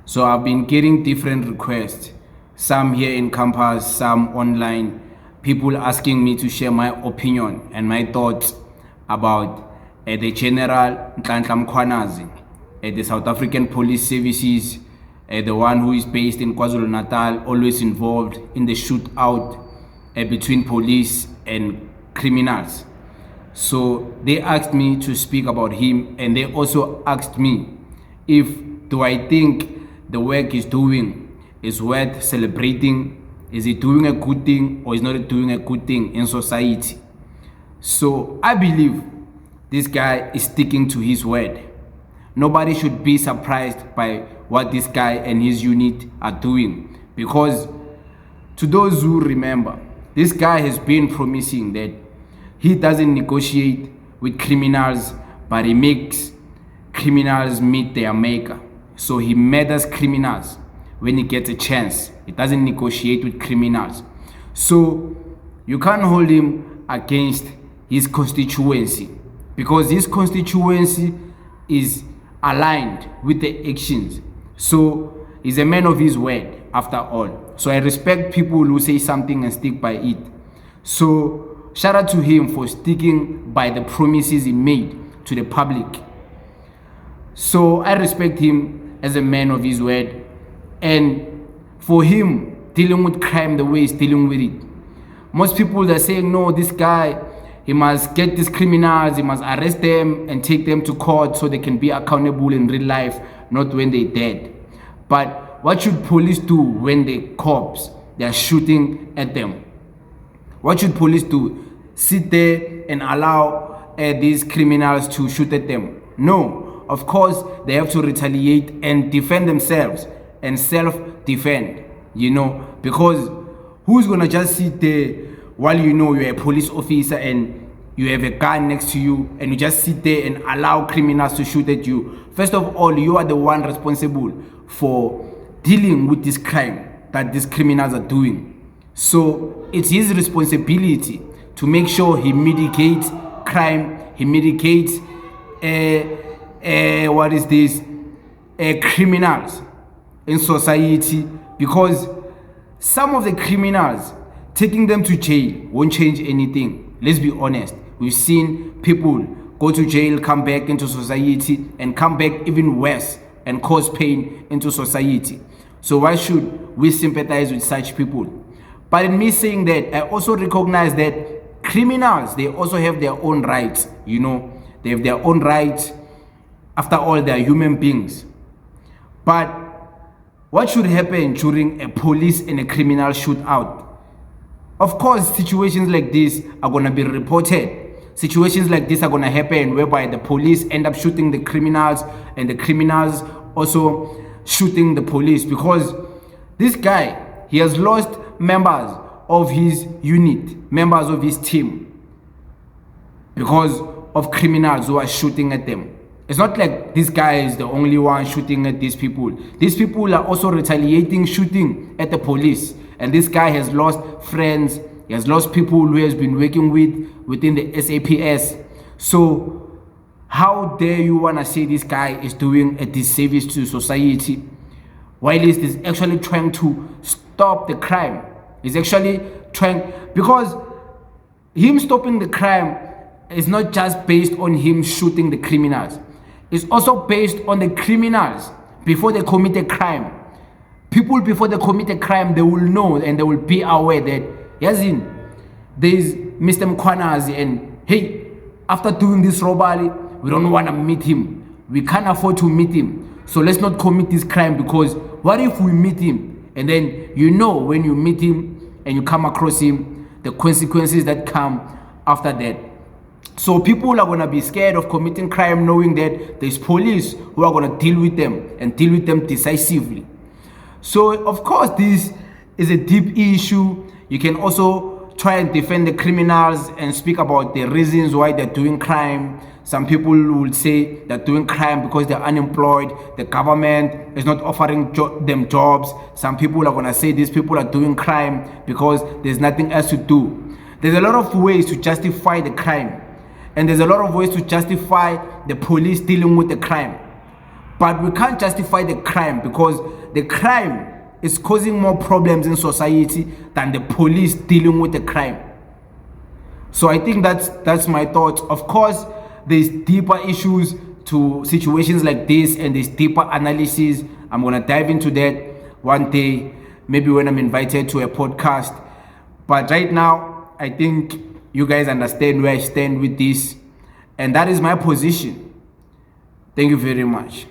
So I've been getting different requests, some here in campus, some online, people asking me to share my opinion and my thoughts about the General Mkhwanazi, the South African Police Services, the one who is based in KwaZulu-Natal, always involved in the shootout between police and criminals. So they asked me to speak about him, and they also asked me do I think the work he's doing is worth celebrating. Is he doing a good thing or is not doing a good thing in society? So I believe this guy is sticking to his word. Nobody should be surprised by what this guy and his unit are doing, because to those who remember, this guy has been promising that he doesn't negotiate with criminals, but he makes criminals meet their maker. So he murders criminals when he gets a chance. He doesn't negotiate with criminals. So you can't hold him against his constituency, because his constituency is aligned with the actions. So he's a man of his word after all. So I respect people who say something and stick by it. So shout out to him for sticking by the promises he made to the public. So I respect him as a man of his word, and for him dealing with crime the way he's dealing with it. Most people are saying, no, this guy, he must get these criminals, he must arrest them and take them to court so they can be accountable in real life, not when they're dead. But what should police do when the cops, they are shooting at them? What should police do? Sit there and allow these criminals to shoot at them? No. Of course, they have to retaliate and defend themselves and self-defend, because who's gonna just sit there while you're a police officer and you have a gun next to you and you just sit there and allow criminals to shoot at you? First of all, you are the one responsible for dealing with this crime that these criminals are doing. So it's his responsibility to make sure he mitigates crime, he mitigates criminals in society, because some of the criminals, taking them to jail won't change anything. Let's be honest. We've seen people go to jail, come back into society, and come back even worse and cause pain into society. So why should we sympathize with such people? But in me saying that, I also recognize that criminals, they also have their own rights. They have their own rights. After all, they are human beings. But what should happen during a police and a criminal shootout? Of course, situations like this are going to be reported. Situations like this are going to happen whereby the police end up shooting the criminals and the criminals also shooting the police, because this guy, he has lost members of his unit, members of his team, because of criminals who are shooting at them. It's not like this guy is the only one shooting at these people. These people are also retaliating, shooting at the police. And this guy has lost friends. He has lost people who he has been working with within the SAPS. So how dare you want to say this guy is doing a disservice to society, while he's actually trying to stop the crime? He's actually trying, because him stopping the crime is not just based on him shooting the criminals. It's also based on the criminals before they commit a crime. People before they commit a crime, they will know and they will be aware that, Yazin, there's Mr. Mkhwanazi, and hey, after doing this robbery, we don't want to meet him. We can't afford to meet him. So let's not commit this crime, because what if we meet him? And then when you meet him and you come across him, the consequences that come after that. So people are going to be scared of committing crime, knowing that there's police who are going to deal with them and deal with them decisively. So of course, this is a deep issue. You can also try and defend the criminals and speak about the reasons why they're doing crime. Some people will say they're doing crime because they're unemployed. The government is not offering them jobs. Some people are going to say these people are doing crime because there's nothing else to do. There's a lot of ways to justify the crime. And there's a lot of ways to justify the police dealing with the crime. But we can't justify the crime because the crime is causing more problems in society than the police dealing with the crime. So I think that's my thoughts. Of course, there's deeper issues to situations like this, and there's deeper analysis. I'm gonna dive into that one day, maybe when I'm invited to a podcast. But right now, I think you guys understand where I stand with this, and that is my position. Thank you very much.